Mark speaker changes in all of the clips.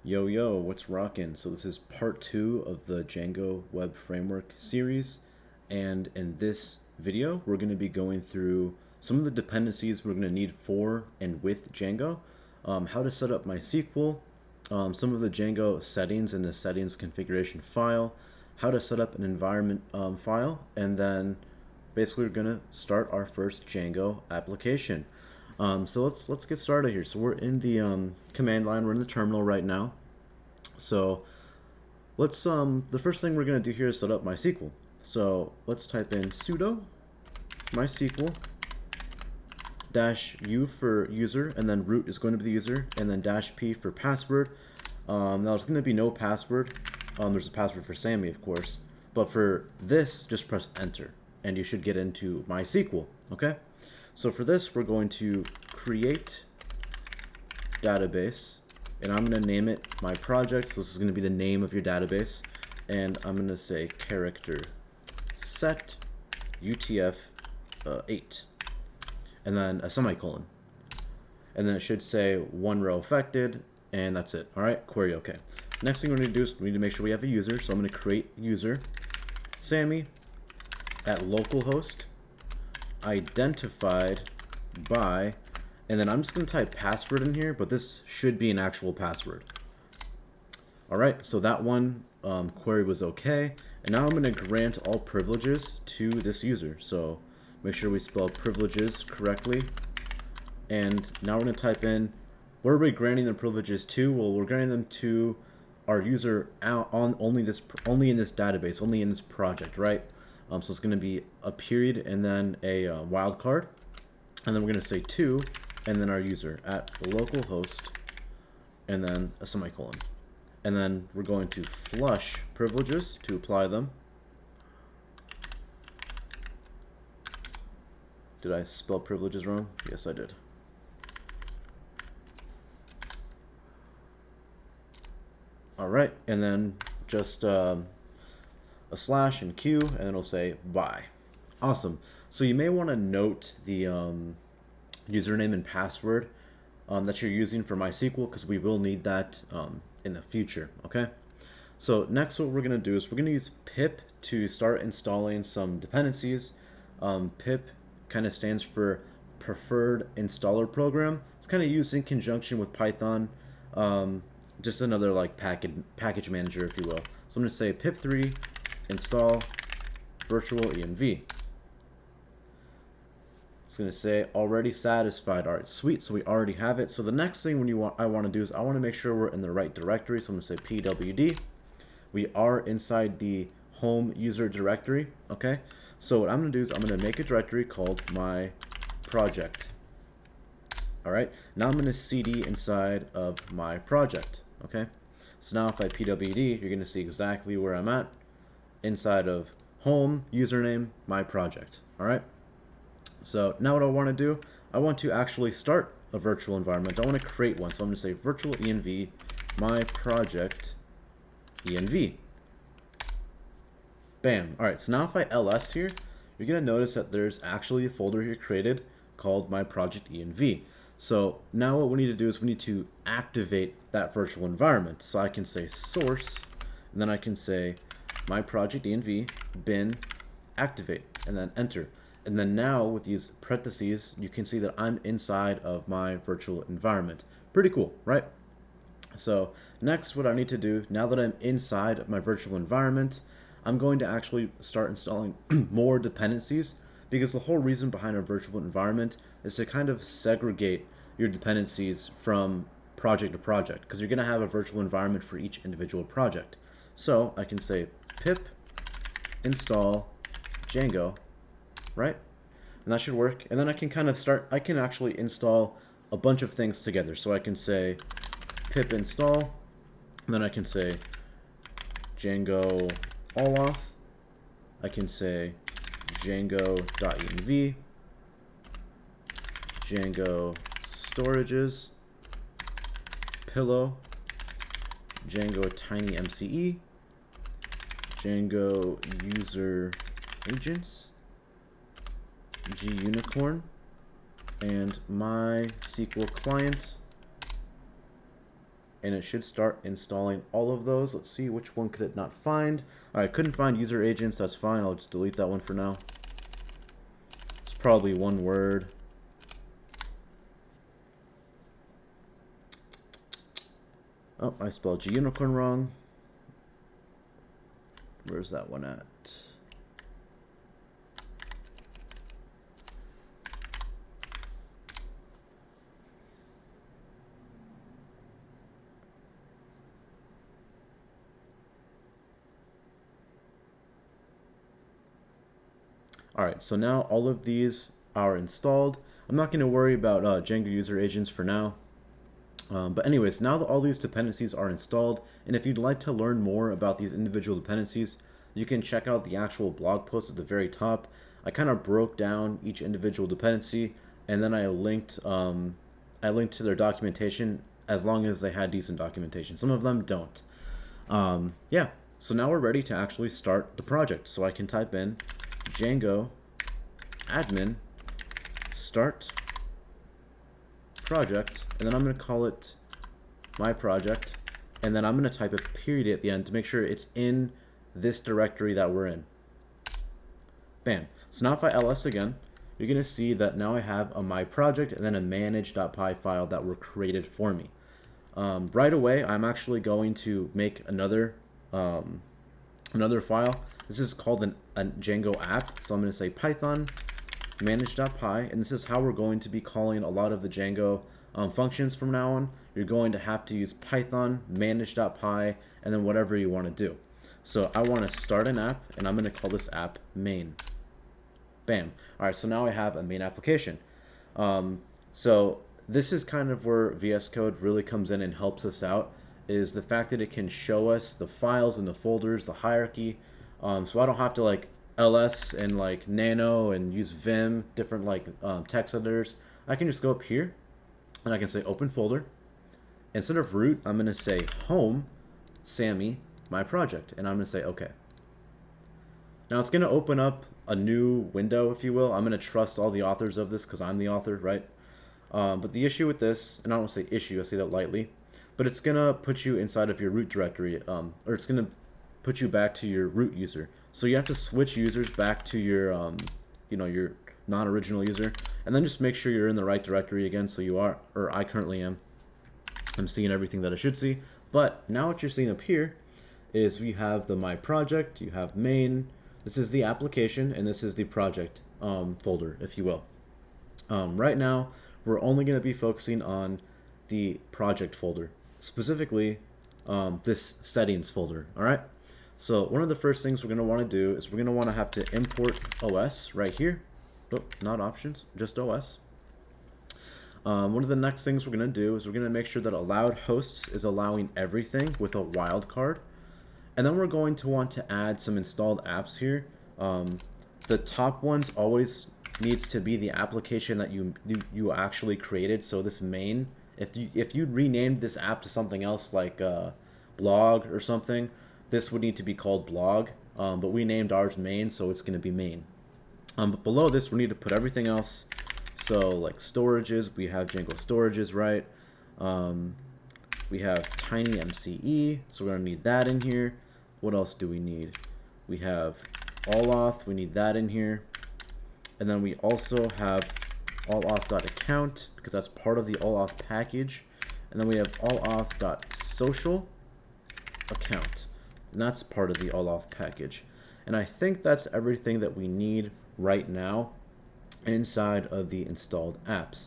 Speaker 1: Yo, yo, what's rockin'? So this is part two of the Django Web Framework series. And in this video, we're going to be going through some of the dependencies we're going to need for and with Django, how to set up MySQL, some of the Django settings in the settings configuration file, how to set up an environment file, and then basically we're going to start our first Django application. So let's get started here. So we're in the command line. We're in the terminal right now. So let's the first thing we're gonna do here is set up MySQL. So let's type in sudo MySQL -u for user, and then root is going to be the user, and then -p for password. Now there's going to be no password. There's a password for Sammy, of course, but for this, just press enter, and you should get into MySQL. Okay. So for this, we're going to create database, and I'm going to name it my project. So this is going to be the name of your database, and I'm going to say character set UTF-8, and then a semicolon, and then it should say one row affected, and that's it. All right, query OK. Next thing we're going to do is we need to make sure we have a user. So I'm going to create user Sammy at localhost identified by, and then I'm just going to type password in here, but this should be an actual password. All right, so that one query was okay, and now I'm going to grant all privileges to this user. So make sure we spell privileges correctly, and now we're going to type in, what are we granting the privileges to? Well, we're granting them to our user on only in this database, only in this project, right? So it's going to be a period and then a wildcard, and then we're going to say to, and then our user at localhost, and then a semicolon, and then we're going to flush privileges to apply them. Did I spell privileges wrong? Yes, I did. All right, and then just a slash and q, and then it'll say bye. Awesome. So you may want to note the username and password that you're using for MySQL, because we will need that in the future. Okay. So next, what we're going to do is we're going to use pip to start installing some dependencies. Pip kind of stands for preferred installer program. It's kind of used in conjunction with Python. Just another like package manager, if you will. So I'm going to say pip3 install virtual env. It's going to say already satisfied. All right, sweet. So we already have it. So the next thing I want to do is I want to make sure we're in the right directory. So I'm going to say pwd. We are inside the home user directory. Okay. So what I'm going to do is I'm going to make a directory called my project. All right. Now I'm going to cd inside of my project. Okay. So now if I pwd, you're going to see exactly where I'm at inside of home username my project. All right. So now what I want to do, I want to actually start a virtual environment. I want to create one. So I'm going to say virtual env my project env. Bam. All right. So now if I ls here, you're going to notice that there's actually a folder here created called my project env. So now what we need to do is we need to activate that virtual environment. So I can say source, and then I can say my project env bin activate, and then enter. And then now with these parentheses, you can see that I'm inside of my virtual environment. Pretty cool, right? So next, what I need to do, now that I'm inside of my virtual environment, I'm going to actually start installing more dependencies, because the whole reason behind a virtual environment is to kind of segregate your dependencies from project to project, because you're going to have a virtual environment for each individual project. So I can say pip install Django, right? And that should work. And then I can kind of I can actually install a bunch of things together. So I can say pip install, and then I can say Django allauth. I can say Django.env, Django storages, pillow, Django tiny MCE, Django user agents, gunicorn, and MySQL client, and it should start installing all of those. Let's see, which one could it not find? All right, couldn't find user agents. That's fine. I'll just delete that one for now. It's probably one word. Oh, I spelled G unicorn wrong. Where's that one at? All right, so now all of these are installed. I'm not going to worry about Django user agents for now. But anyways, now that all these dependencies are installed, and if you'd like to learn more about these individual dependencies, you can check out the actual blog post at the very top. I kind of broke down each individual dependency, and then I linked to their documentation as long as they had decent documentation. Some of them don't. Yeah, so now we're ready to actually start the project. So I can type in Django admin start project, and then I'm going to call it my project, and then I'm going to type a period at the end to make sure it's in this directory that we're in. Bam. So now if I ls again, you're going to see that now I have a my project and then a manage.py file that were created for me. Right away, I'm actually going to make another file. This is called a Django app. So I'm going to say Python manage.py, and this is how we're going to be calling a lot of the Django functions from now on. You're going to have to use Python manage.py and then whatever you want to do. So I want to start an app, and I'm going to call this app main. Bam. All right, so now I have a main application. So this is kind of where VS Code really comes in and helps us out, is the fact that it can show us the files and the folders, the hierarchy. So I don't have to like ls and like nano and use vim, different like text editors. I can just go up here and I can say open folder. Instead of root, I'm going to say home Sammy my project, and I'm going to say okay. Now it's going to open up a new window, if you will. I'm going to trust all the authors of this because I'm the author, right? But the issue with this, and I don't want to say issue, I say that lightly, but it's going to put you inside of your root directory, or it's going to put you back to your root user. So you have to switch users back to your, your non-original user, and then just make sure you're in the right directory again. So you are, or I currently am. I'm seeing everything that I should see. But now what you're seeing up here is we have the my project, you have main, this is the application, and this is the project folder, if you will. Right now, we're only going to be focusing on the project folder, specifically this settings folder, all right? So one of the first things we're going to want to do is we're going to want to have to import OS right here. Oh, not options, just OS. One of the next things we're going to do is we're going to make sure that allowed hosts is allowing everything with a wildcard. And then we're going to want to add some installed apps here. The top ones always needs to be the application that you actually created. So this main, if you renamed this app to something else like blog or something, this would need to be called blog. But we named ours main, so it's going to be main. But below this, we need to put everything else. So like storages, we have Django storages, right? We have tiny MCE, so we're going to need that in here. What else do we need? We have allauth, we need that in here. And then we also have allauth.account, because that's part of the allauth package. And then we have allauth.social account, and that's part of the allauth package. And I think that's everything that we need right now inside of the installed apps.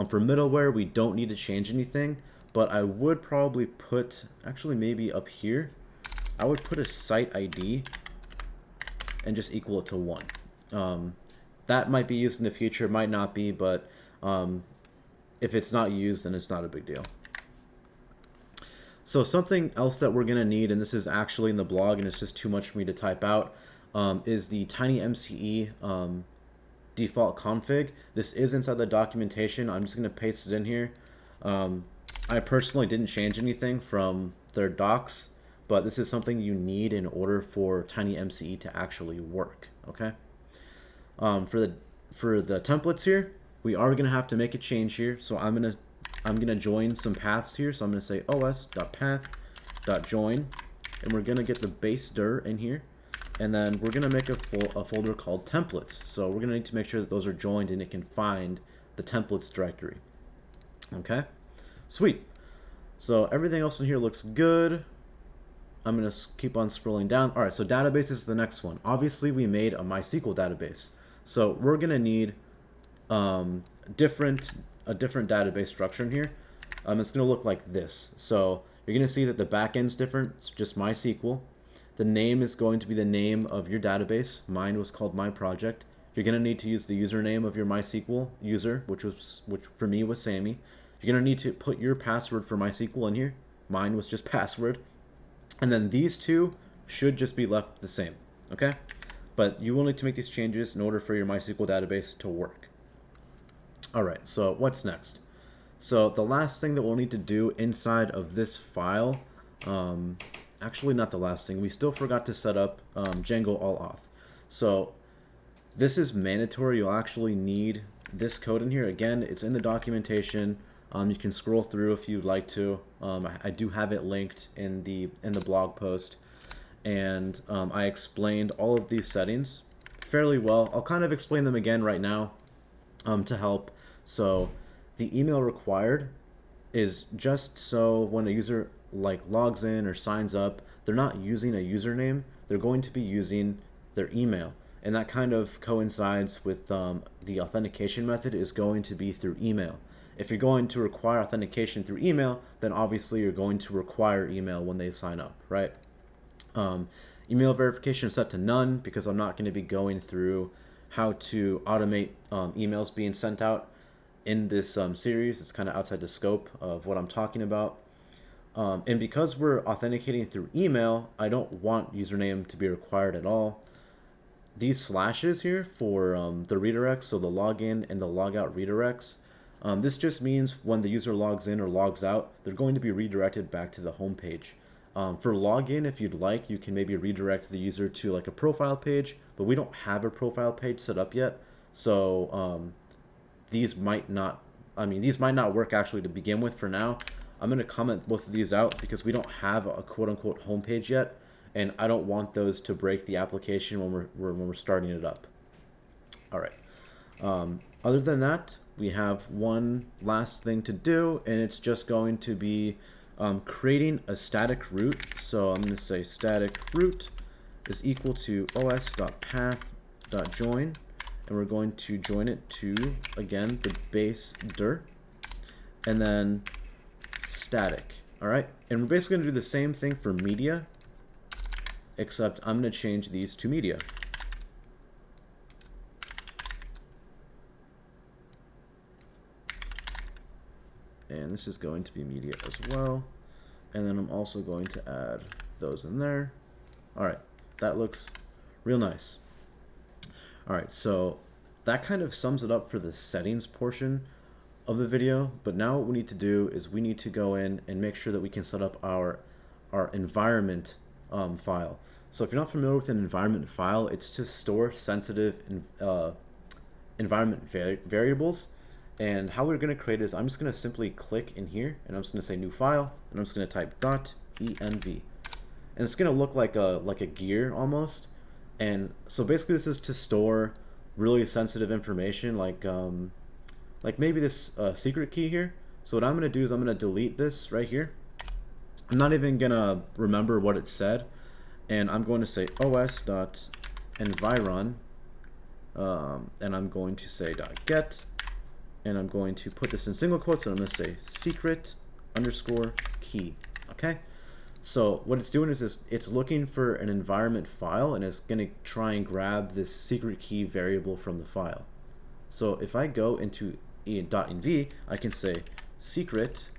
Speaker 1: For middleware, we don't need to change anything, but I would probably put, actually maybe up here, I would put a site ID and just equal it to 1. That might be used in the future, might not be, but if it's not used, then it's not a big deal. So something else that we're going to need, and this is actually in the blog and it's just too much for me to type out, is the tinymce default config. This is inside the documentation. I'm just going to paste it in here. I personally didn't change anything from their docs, but this is something you need in order for tinymce to actually work, okay? For the templates here, we are going to have to make a change here. So I'm going to I'm going to join some paths here. So I'm going to say os.path.join, and we're going to get the base dir in here. And then we're going to make a folder called templates. So we're going to need to make sure that those are joined and it can find the templates directory. Okay, sweet. So everything else in here looks good. I'm going to keep on scrolling down. All right, so database is the next one. Obviously, we made a MySQL database. So we're going to need a different database structure in here. It's going to look like this. So you're going to see that the backend's different. It's just MySQL. The name is going to be the name of your database. Mine was called My Project. You're going to need to use the username of your MySQL user, which for me was Sammy. You're going to need to put your password for MySQL in here. Mine was just password. And then these two should just be left the same, okay? But you will need to make these changes in order for your MySQL database to work. All right, so what's next? So the last thing that we'll need to do inside of this file, actually not the last thing, we still forgot to set up Django all auth. So this is mandatory. You'll actually need this code in here. Again, it's in the documentation. You can scroll through if you'd like to. I do have it linked in the blog post, and I explained all of these settings fairly well. I'll kind of explain them again right now to help. So the email required is just so when a user logs in or signs up, they're not using a username. They're going to be using their email, and that kind of coincides with the authentication method is going to be through email. If you're going to require authentication through email, then obviously you're going to require email when they sign up, right? Email verification is set to none because I'm not going to be going through how to automate emails being sent out in this series. It's kind of outside the scope of what I'm talking about. And because we're authenticating through email, I don't want username to be required at all. These slashes here for the redirects, so the login and the logout redirects, this just means when the user logs in or logs out, they're going to be redirected back to the home page. For login, if you'd like, you can maybe redirect the user to like a profile page, but we don't have a profile page set up yet. So these might not work actually to begin with for now. I'm going to comment both of these out because we don't have a quote-unquote home page yet, and I don't want those to break the application when we're starting it up. All right. Other than that, we have one last thing to do, and it's just going to be creating a static root. So I'm going to say static root is equal to os.path.join, and we're going to join it to, again, the base dir, and then static. All right, and we're basically going to do the same thing for media, except I'm going to change these to media. And this is going to be media as well. And then I'm also going to add those in there. All right, that looks real nice. All right, so that kind of sums it up for the settings portion of the video. But now what we need to do is we need to go in and make sure that we can set up our environment file. So if you're not familiar with an environment file, it's to store sensitive environment variables. And how we're going to create is I'm just going to simply click in here, and I'm just going to say new file, and I'm just going to type .env, and it's going to look like a gear almost. And so basically this is to store really sensitive information, like maybe this secret key here. So what I'm going to do is I'm going to delete this right here. I'm not even going to remember what it said, and I'm going to say os.environ, and I'm going to say .get. And I'm going to put this in single quotes, and I'm going to say secret underscore key. Okay? So what it's doing is it's looking for an environment file, and it's going to try and grab this secret key variable from the file. So if I go into .env, I can say secret,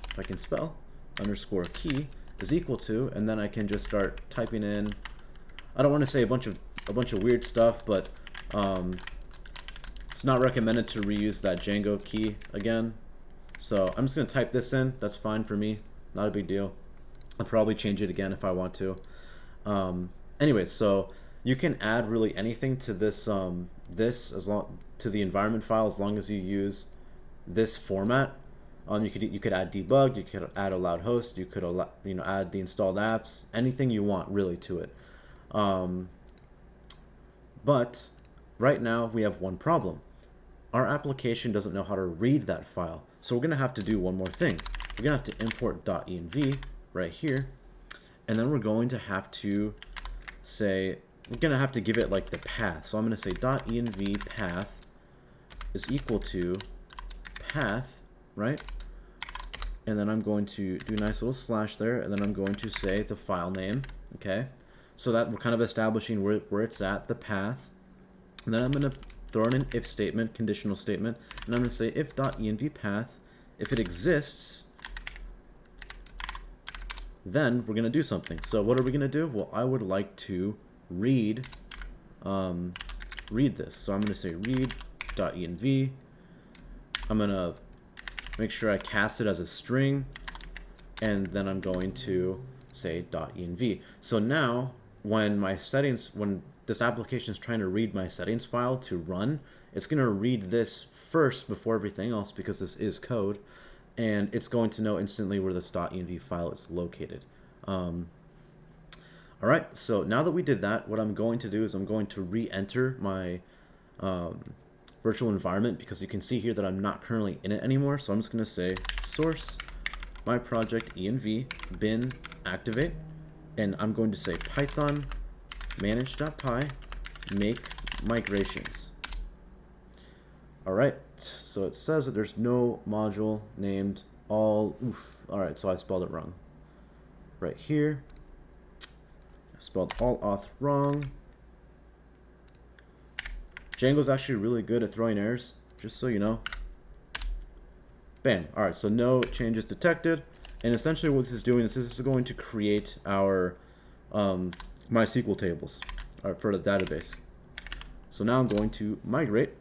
Speaker 1: if I can spell, underscore key is equal to, and then I can just start typing in. I don't want to say a bunch of weird stuff, but it's not recommended to reuse that Django key again. So I'm just going to type this in. That's fine for me. Not a big deal. I'll probably change it again if I want to. Anyways, so you can add really anything to this to the environment file as long as you use this format. You could add debug, you could add allowed host, you could add the installed apps, anything you want really to it. But right now we have one problem. Our application doesn't know how to read that file. So we're going to have to do one more thing. We're going to have to import .env right here. And then we're going to have to say, we're going to have to give it like the path. So I'm going to say .env path is equal to path, right? And then I'm going to do a nice little slash there. And then I'm going to say the file name, okay? So that we're kind of establishing where it's at, the path. And then I'm going to throw in an if statement, conditional statement, and I'm going to say if.env path, if it exists, then we're going to do something. So what are we going to do? Well, I would like to read this. So I'm going to say read.env. I'm going to make sure I cast it as a string, and then I'm going to say .env. So now when this application is trying to read my settings file to run, it's going to read this first before everything else because this is code, and it's going to know instantly where this .env file is located. All right, so now that we did that, what I'm going to do is I'm going to re-enter my virtual environment because you can see here that I'm not currently in it anymore. So I'm just going to say source my project env bin activate, and I'm going to say python manage.py make migrations. All right, so it says that there's no module named all. All right, so I spelled it wrong right here. I spelled all auth wrong. Django's actually really good at throwing errors, just so you know. Bam. All right, so no changes detected. And essentially what this is doing is this is going to create our MySQL tables for the database. So now I'm going to migrate.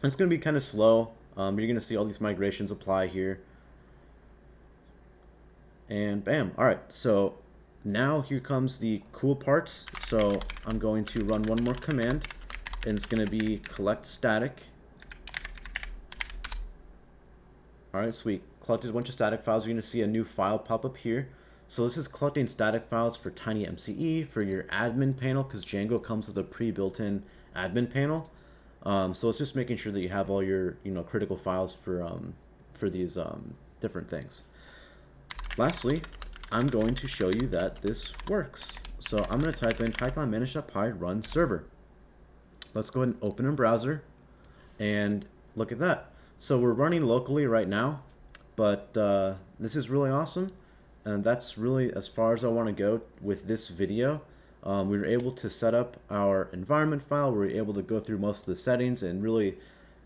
Speaker 1: It's going to be kind of slow. You're going to see all these migrations apply here. And bam. All right, so now here comes the cool parts. So I'm going to run one more command, and it's going to be collect static. All right, so we collected a bunch of static files. You're going to see a new file pop up here. So this is collecting static files for TinyMCE, for your admin panel, because Django comes with a pre-built-in admin panel. So it's just making sure that you have all your critical files for these different things. Lastly, I'm going to show you that this works. So I'm going to type in python manage.py run server. Let's go ahead and open a browser, and look at that. So we're running locally right now, but this is really awesome. And that's really as far as I want to go with this video. We were able to set up our environment file. We were able to go through most of the settings and really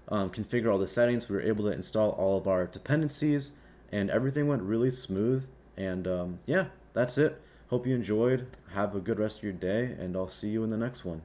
Speaker 1: configure all the settings. We were able to install all of our dependencies, and everything went really smooth. And yeah, that's it. Hope you enjoyed. Have a good rest of your day, and I'll see you in the next one.